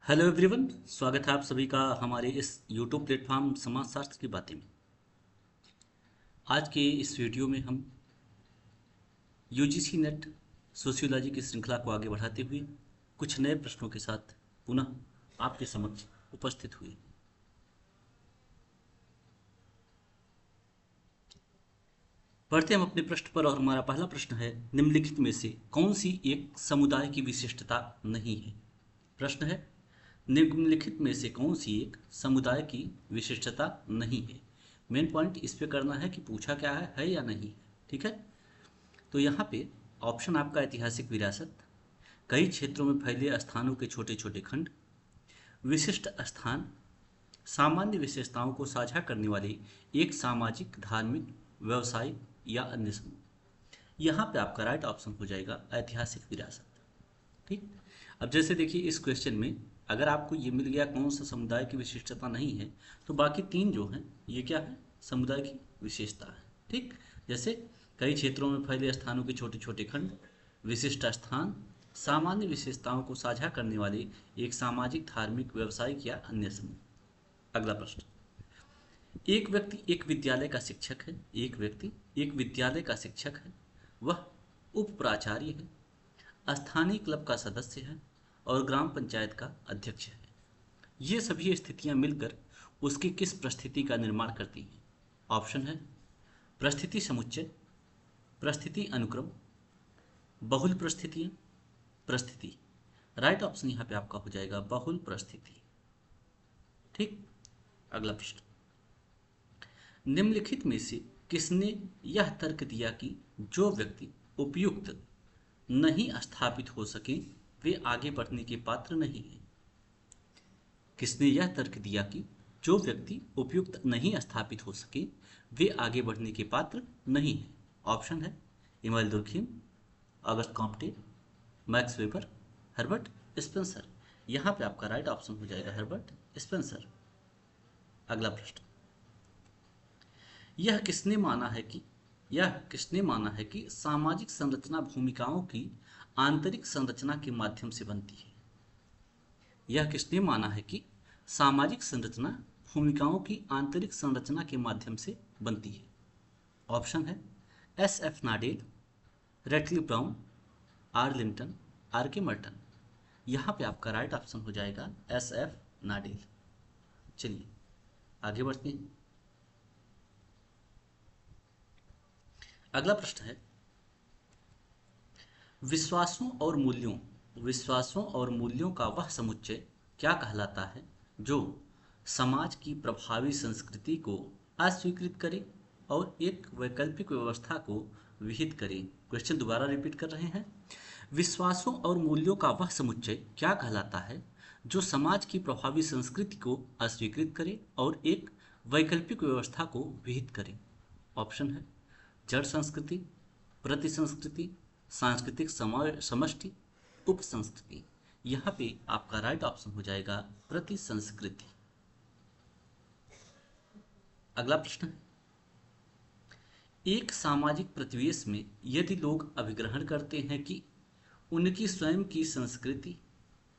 Hello everyone, स्वागत है आप सभी का हमारे इस यूट्यूब प्लेटफॉर्म समाजशास्त्र की बातें में। आज के इस वीडियो में हम यूजीसी नेट सोशियोलॉजी की श्रृंखला को आगे बढ़ाते हुए कुछ नए प्रश्नों के साथ पुनः आपके समक्ष उपस्थित हुए। पढ़ते हम अपने पृष्ठ पर और हमारा पहला प्रश्न है, निम्नलिखित में से कौन सी एक समुदाय की विशिष्टता नहीं है। प्रश्न है, निम्नलिखित में से कौन सी एक समुदाय की विशिष्टता नहीं है। मेन पॉइंट इस पे करना है कि पूछा क्या है या नहीं है। ठीक है, तो यहाँ पे ऑप्शन आपका ऐतिहासिक विरासत, कई क्षेत्रों में फैले स्थानों के छोटे छोटे खंड, विशिष्ट स्थान, सामान्य विशेषताओं को साझा करने वाले एक सामाजिक, धार्मिक, व्यवसायिक या अन्य समूह। यहाँ पे आपका राइट ऑप्शन हो जाएगा ऐतिहासिक विरासत। ठीक, अब जैसे देखिए इस क्वेश्चन में अगर आपको ये मिल गया कौन सा समुदाय की विशिष्टता नहीं है, तो बाकी तीन जो हैं ये क्या है, समुदाय की विशेषता है। ठीक, जैसे कई क्षेत्रों में फैले स्थानों के छोटे छोटे खंड, विशिष्ट स्थान, सामान्य विशेषताओं को साझा करने वाले एक सामाजिक, धार्मिक, व्यवसायिक या अन्य समूह। अगला प्रश्न, एक व्यक्ति एक विद्यालय का शिक्षक है। एक व्यक्ति एक विद्यालय का शिक्षक है, वह उप प्राचार्य है, स्थानीय क्लब का सदस्य है और ग्राम पंचायत का अध्यक्ष है। ये सभी स्थितियां मिलकर उसकी किस परिस्थिति का निर्माण करती हैं। ऑप्शन है परिस्थिति समुच्चय, परिस्थिति अनुक्रम, बहुल परिस्थितियां, परिस्थिति। राइट ऑप्शन यहाँ पे आपका हो जाएगा बहुल परिस्थिति। ठीक, अगला प्रश्न, निम्नलिखित में से किसने यह तर्क दिया कि जो व्यक्ति उपयुक्त नहीं स्थापित हो सके वे आगे बढ़ने के पात्र नहीं है। किसने यह तर्क दिया कि जो व्यक्ति उपयुक्त नहीं स्थापित हो सके वे आगे बढ़ने के पात्र नहीं है। ऑप्शन है Emmanuel Durkheim, Auguste Comte, Max Weber, Herbert Spencer. यहाँ पे आपका राइट ऑप्शन हो जाएगा हर्बर्ट स्पेंसर। अगला प्रश्न, यह किसने माना है कि सामाजिक संरचना भूमिकाओं की आंतरिक संरचना के माध्यम से बनती है। यह किसने माना है कि सामाजिक संरचना भूमिकाओं की आंतरिक संरचना के माध्यम से बनती है। ऑप्शन है S F Nadel, Radcliffe Brown, R Linton, R K Merton. यहाँ पे आपका राइट ऑप्शन हो जाएगा एस एफ नाडेल। चलिए आगे बढ़ते हैं। अगला प्रश्न है, विश्वासों और मूल्यों का वह समुच्चय क्या कहलाता है जो समाज की प्रभावी संस्कृति को अस्वीकृत करे और एक वैकल्पिक व्यवस्था को विहित करे। क्वेश्चन दोबारा रिपीट कर रहे हैं, विश्वासों और मूल्यों का वह समुच्चय क्या कहलाता है जो समाज की प्रभावी संस्कृति को अस्वीकृत करे और एक वैकल्पिक व्यवस्था को विहित करे। ऑप्शन है जड़ संस्कृति, प्रति संस्कृति, सांस्कृतिक समष्टि, उप संस्कृति। यहाँ पे आपका राइट ऑप्शन हो जाएगा प्रति संस्कृति। अगला प्रश्न है, एक सामाजिक परिवेश में यदि लोग अभिग्रहण करते हैं कि उनकी स्वयं की संस्कृति,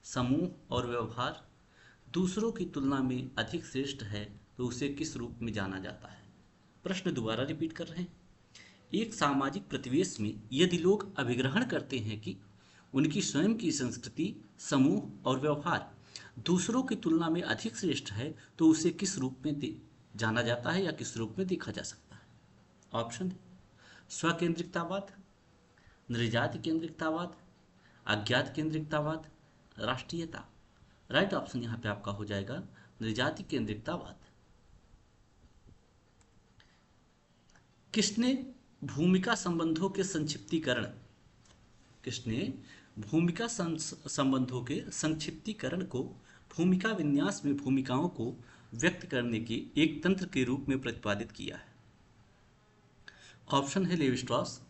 समूह और व्यवहार दूसरों की तुलना में अधिक श्रेष्ठ है तो उसे किस रूप में जाना जाता है। प्रश्न दोबारा रिपीट कर रहे हैं, एक सामाजिक परिवेश में यदि लोग अभिग्रहण करते हैं कि उनकी स्वयं की संस्कृति, समूह और व्यवहार दूसरों की तुलना में अधिक श्रेष्ठ है तो उसे किस रूप में जाना जाता है या किस रूप में देखा जा सकता है। ऑप्शन है स्वकेंद्रिकतावाद, नृजाति केंद्रिकतावाद, अज्ञात केंद्रिकतावाद, राष्ट्रीयता। राइट ऑप्शन यहाँ पे आपका हो जाएगा नृजाति केंद्रिकतावाद। किसने भूमिका संबंधों के संक्षिप्तीकरण को भूमिका विन्यास में भूमिकाओं को व्यक्त करने के एक तंत्र के रूप में प्रतिपादित किया है। ऑप्शन है Levi Strauss,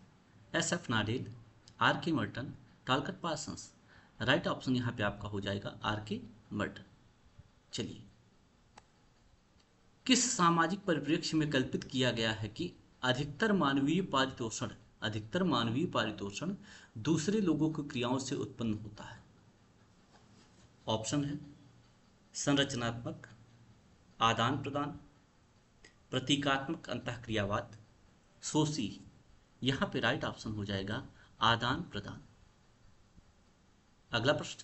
S F Nadel, R K Merton, Talcott Parsons. Right option यहाँ पे आपका हो जाएगा आर के मर्टन। चलिए, किस सामाजिक परिप्रेक्ष्य में कल्पित किया गया है कि अधिकतर मानवीय पारितोषण दूसरे लोगों की क्रियाओं से उत्पन्न होता है। ऑप्शन है संरचनात्मक, आदान प्रदान, प्रतीकात्मक अंतःक्रियावाद, सोसी। यहां पे राइट ऑप्शन हो जाएगा आदान प्रदान। अगला प्रश्न,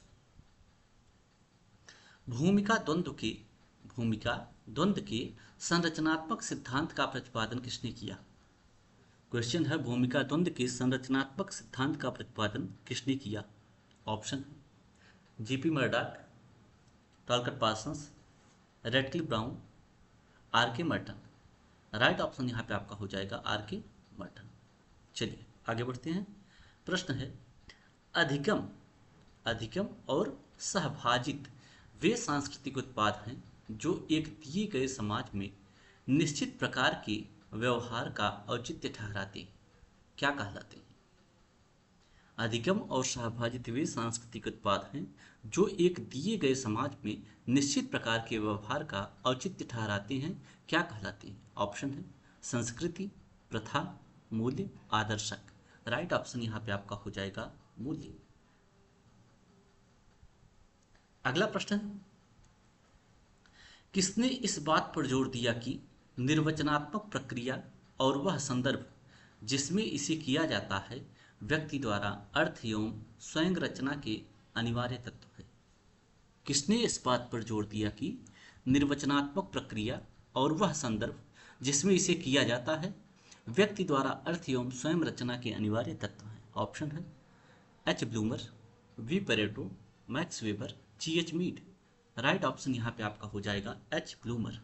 भूमिका द्वंद्व के संरचनात्मक सिद्धांत का प्रतिपादन किसने किया? क्वेश्चन है, भूमिका द्वंद्व के संरचनात्मक सिद्धांत का प्रतिपादन किसने किया? ऑप्शन है G P Murdock, Talcott Parsons, Radcliffe Brown, R K. Merton. Right option यहाँ पे आपका हो जाएगा आर.के. मर्टन। चलिए आगे बढ़ते हैं। प्रश्न है, अधिगम और सहभाजित वे सांस्कृतिक उत्पाद हैं जो एक दिए गए समाज में निश्चित प्रकार के व्यवहार का औचित्य ठहराते हैं, क्या कहलाते हैं? अधिगम और सहभाजित वे सांस्कृतिक उत्पाद हैं जो एक दिए गए समाज में निश्चित प्रकार के व्यवहार का औचित्य ठहराते हैं, क्या कहलाते हैं? ऑप्शन है संस्कृति, प्रथा, मूल्य, आदर्शक। राइट ऑप्शन यहाँ पे आपका हो जाएगा मूल्य। अगला प्रश्न, किसने इस बात पर जोर दिया कि निर्वचनात्मक प्रक्रिया और वह संदर्भ जिसमें इसे किया जाता है व्यक्ति द्वारा अर्थ एवं स्वयं रचना के अनिवार्य तत्व है? किसने इस बात पर जोर दिया कि निर्वचनात्मक प्रक्रिया और वह संदर्भ जिसमें इसे किया जाता है व्यक्ति द्वारा अर्थ एवं स्वयं रचना के अनिवार्य तत्व है? ऑप्शन है H Blumer, V Pareto, Max Weber, G H Mead. Right option यहाँ पे आपका हो जाएगा एच ब्लूमर।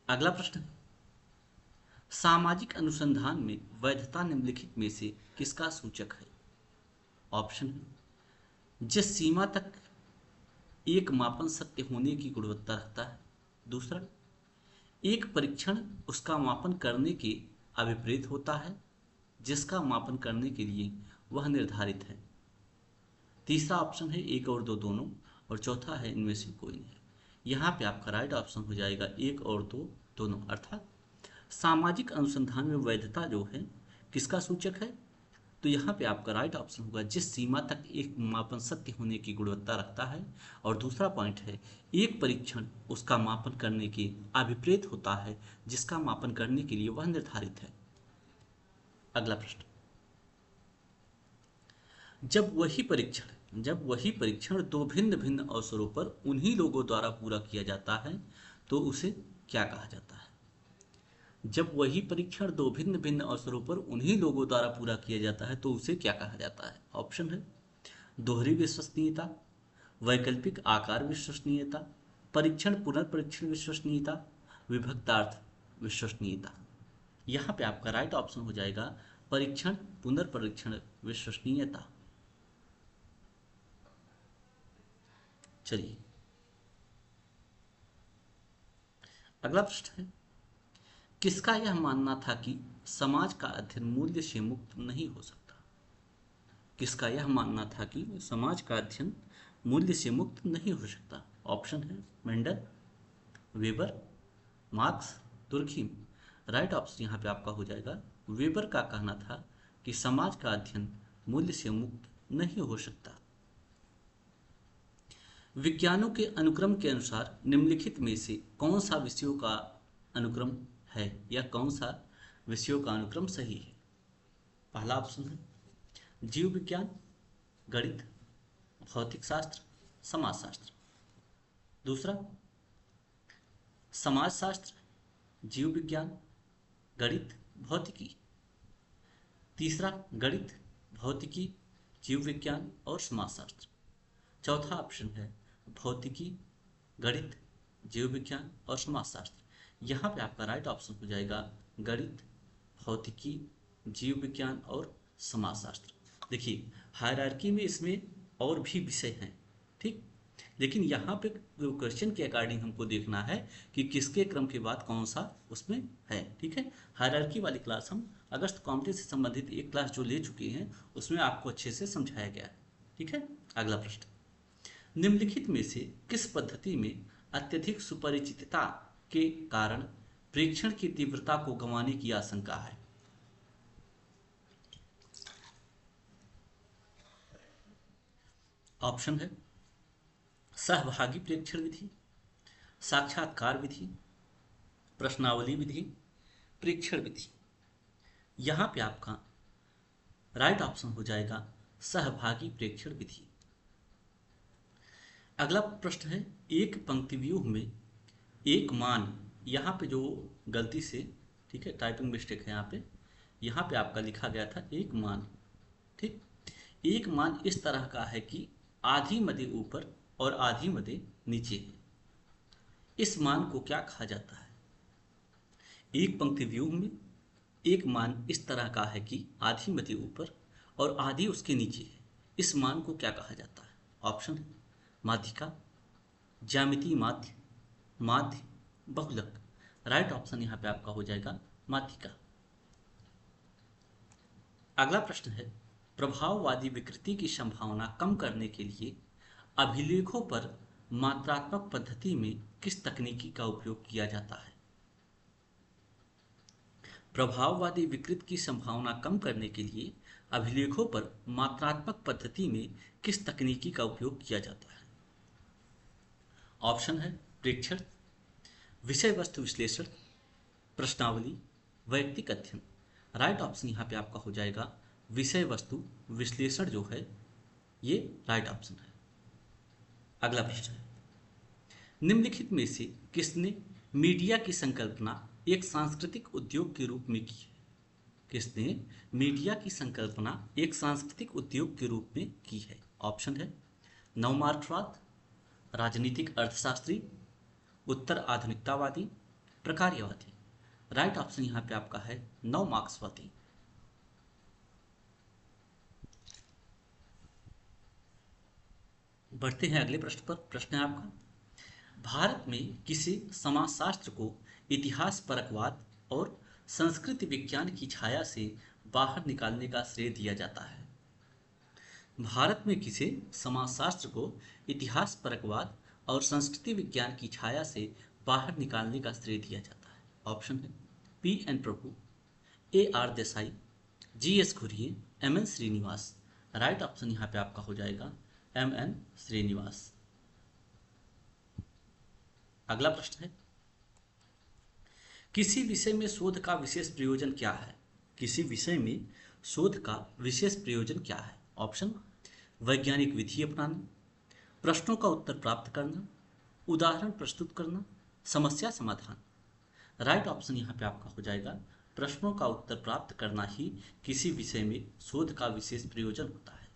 अगला प्रश्न, सामाजिक अनुसंधान में वैधता निम्नलिखित में से किसका सूचक है? ऑप्शन है जिस सीमा तक एक मापन सत्य होने की गुणवत्ता रखता है। दूसरा, एक परीक्षण उसका मापन करने के अभिप्रेत होता है जिसका मापन करने के लिए वह निर्धारित है। तीसरा ऑप्शन है एक और दो दोनों, और चौथा है इनमें से कोई नहीं। यहाँ पे आपका राइट ऑप्शन हो जाएगा एक और दो दोनों। अर्थात सामाजिक अनुसंधान में वैधता जो है किसका सूचक है? तो यहाँ पे आपका राइट ऑप्शन होगा जिस सीमा तक एक मापन सत्य होने की गुणवत्ता रखता है, और दूसरा पॉइंट है एक परीक्षण उसका मापन करने के अभिप्रेत होता है जिसका मापन करने के लिए वह निर्धारित है। अगला प्रश्न, जब वही परीक्षण दो भिन्न भिन्न अवसरों पर उन्हीं लोगों द्वारा पूरा किया जाता है तो उसे क्या कहा जाता है? जब वही परीक्षण दो भिन्न भिन्न अवसरों पर उन्हीं लोगों द्वारा पूरा किया जाता है तो उसे क्या कहा जाता है? ऑप्शन है दोहरी विश्वसनीयता, वैकल्पिक आकार विश्वसनीयता, परीक्षण पुनर्परीक्षण विश्वसनीयता, विभक्तार्थ विश्वसनीयता। यहाँ पे आपका राइट ऑप्शन हो जाएगा परीक्षण पुनर्परीक्षण विश्वसनीयता। चलिए अगला प्रश्न है, किसका यह मानना था कि समाज का अध्ययन मूल्य से मुक्त नहीं हो सकता? किसका यह मानना था कि समाज का अध्ययन मूल्य से मुक्त नहीं हो सकता? ऑप्शन है Mendel, weber, marks, Durkheim. Right option यहाँ पे आपका हो जाएगा वेबर का कहना था कि समाज का अध्ययन मूल्य से मुक्त नहीं हो सकता। विज्ञानों के अनुक्रम के अनुसार निम्नलिखित में से कौन सा विषयों का अनुक्रम है या कौन सा विषयों का अनुक्रम सही है? पहला ऑप्शन है जीव विज्ञान, गणित, भौतिक शास्त्र, समाजशास्त्र। दूसरा समाजशास्त्र, जीव विज्ञान, गणित, भौतिकी। तीसरा गणित, भौतिकी, जीव विज्ञान और समाजशास्त्र। चौथा ऑप्शन है भौतिकी, गणित, जीव विज्ञान और समाजशास्त्र। यहाँ पे आपका राइट ऑप्शन हो जाएगा गणित, भौतिकी, जीव विज्ञान और समाजशास्त्र। देखिए हायरार्की में इसमें और भी विषय हैं, ठीक, लेकिन यहाँ पे क्वेश्चन के अकॉर्डिंग हमको देखना है कि किसके क्रम के बाद कौन सा उसमें है। ठीक है, हायरार्की वाली क्लास हम अगस्त कॉम्पिटेटिव से संबंधित एक क्लास जो ले चुके हैं उसमें आपको अच्छे से समझाया गया है। ठीक है, अगला प्रश्न, निम्नलिखित में से किस पद्धति में अत्यधिक सुपरिचितता के कारण प्रेक्षण की तीव्रता को गंवाने की आशंका है? ऑप्शन है सहभागी प्रेक्षण विधि, साक्षात्कार विधि, प्रश्नावली विधि, प्रेक्षण विधि। यहाँ पे आपका राइट ऑप्शन हो जाएगा सहभागी प्रेक्षण विधि। अगला प्रश्न है एक पंक्ति व्यूह में एक मान, यहाँ पे जो गलती से, ठीक है, टाइपिंग मिस्टेक है यहाँ पे आपका लिखा गया था एक मान, ठीक। एक मान इस तरह का है कि आधी मदे ऊपर और आधी मदे नीचे है। इस मान को क्या कहा जाता है? एक पंक्ति व्यूह में एक मान इस तरह का है कि आधी मदे ऊपर और आधी उसके नीचे है। इस मान को क्या कहा जाता है? ऑप्शन है माध्यिका, ज्यामितीय माध्य, माध्य, बहुलक। राइट ऑप्शन यहाँ पे आपका हो जाएगा माध्यिका। अगला प्रश्न है प्रभाववादी विकृति की संभावना कम करने के लिए अभिलेखों पर मात्रात्मक पद्धति में किस तकनीकी का उपयोग किया जाता है? प्रभाववादी विकृति की संभावना कम करने के लिए अभिलेखों पर मात्रात्मक पद्धति में किस तकनीकी का उपयोग किया जाता है? ऑप्शन है प्रेक्षण, विषय वस्तु विश्लेषण, प्रश्नावली, वैयक्तिक अध्ययन। राइट ऑप्शन यहाँ पे आपका हो जाएगा विषय वस्तु विश्लेषण जो है ये राइट ऑप्शन है। अगला प्रश्न है निम्नलिखित में से किसने मीडिया की संकल्पना एक सांस्कृतिक उद्योग के रूप में की है? किसने मीडिया की संकल्पना एक सांस्कृतिक उद्योग के रूप में की है? ऑप्शन है नवमार्क्सवाद, राजनीतिक अर्थशास्त्री, उत्तर आधुनिकतावादी, प्रकार्यवादी। राइट ऑप्शन यहाँ पे आपका है नवमार्क्सवादी। बढ़ते हैं अगले प्रश्न पर। प्रश्न है आपका भारत में किसी समाजशास्त्र को इतिहास परकवाद और संस्कृति विज्ञान की छाया से बाहर निकालने का श्रेय दिया जाता है? भारत में किसी समाजशास्त्र को इतिहास परकवाद और संस्कृति विज्ञान की छाया से बाहर निकालने का श्रेय दिया जाता है? ऑप्शन है P.N. Prabhu, A.R. Desai, G.S. Ghurye, M.N. Srinivas. Right option यहाँ पे आपका हो जाएगा M.N. श्रीनिवास। अगला प्रश्न है किसी विषय में शोध का विशेष प्रयोजन क्या है? किसी विषय में शोध का विशेष प्रयोजन क्या है? ऑप्शन वैज्ञानिक विधि अपनाना, प्रश्नों का उत्तर प्राप्त करना, उदाहरण प्रस्तुत करना, समस्या समाधान। राइट ऑप्शन यहाँ पे आपका हो जाएगा प्रश्नों का उत्तर प्राप्त करना ही किसी विषय में शोध का विशेष प्रयोजन होता है।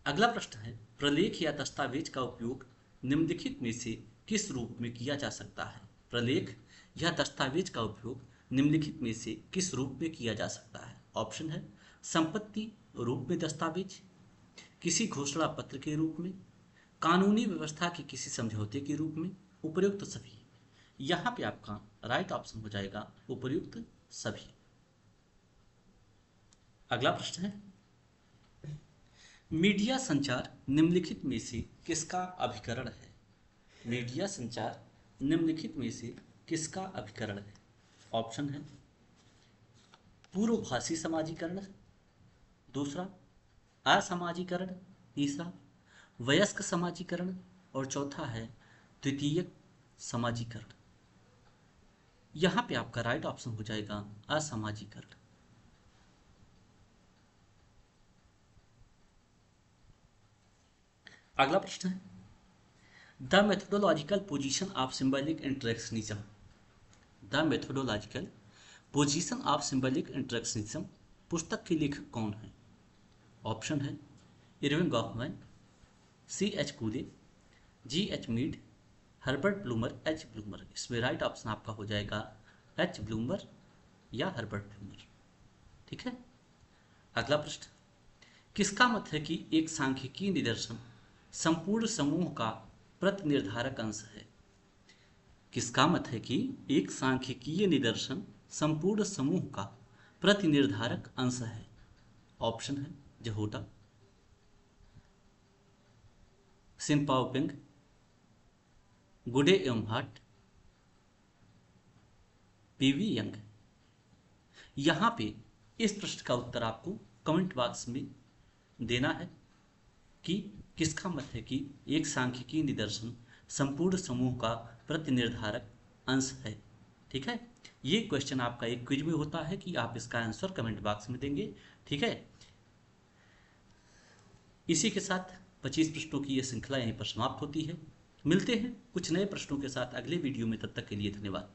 अगला प्रश्न है प्रलेख या दस्तावेज का उपयोग निम्नलिखित में से किस रूप में किया जा सकता है? प्रलेख या दस्तावेज का उपयोग निम्नलिखित में से किस रूप में किया जा सकता है? ऑप्शन है संपत्ति रूप में दस्तावेज, किसी घोषणा पत्र के रूप में, कानूनी व्यवस्था के किसी समझौते के रूप में, उपर्युक्त सभी। यहाँ पे आपका राइट ऑप्शन हो जाएगा उपर्युक्त सभी। अगला प्रश्न है मीडिया संचार निम्नलिखित में से किसका अभिकरण है? मीडिया संचार निम्नलिखित में से किसका अभिकरण है? ऑप्शन है पूर्वभाषी समाजीकरण, दूसरा असामाजीकरण, तीसरा वयस्क समाजीकरण और चौथा है द्वितीयक समाजीकरण। यहाँ पे आपका राइट ऑप्शन हो जाएगा असामाजीकरण। अगला प्रश्न है the methodological position of symbolic interactionism. The methodological position of symbolic interactionism पुस्तक के लेखक कौन है? ऑप्शन है Erving Goffman, C.H. Cooley, G.H. Mead, Herbert Blumer, H. Blumer. इसमें राइट ऑप्शन आपका हो जाएगा H. ब्लूमर या हर्बर्ट ब्लूमर। ठीक है। अगला प्रश्न किसका मत है कि एक सांख्यिकीय निदर्शन संपूर्ण समूह का प्रतिनिर्धारक अंश है? किसका मत है कि एक सांख्यिकीय निदर्शन संपूर्ण समूह का प्रतिनिर्धारक अंश है? ऑप्शन है जहोटा, सिनपाओपिंग, गुडे एवं हार्ट, P.V. यंग। यहां पे इस प्रश्न का उत्तर आपको कमेंट बॉक्स में देना है कि किसका मत है कि एक सांख्यिकीय निदर्शन संपूर्ण समूह का प्रतिनिर्धारक अंश है? ठीक है, ये क्वेश्चन आपका एक क्विज में होता है कि आप इसका आंसर कमेंट बॉक्स में देंगे। ठीक है, इसी के साथ 25 प्रश्नों की ये श्रृंखला यहीं पर समाप्त होती है। मिलते हैं कुछ नए प्रश्नों के साथ अगले वीडियो में, तब तक के लिए धन्यवाद।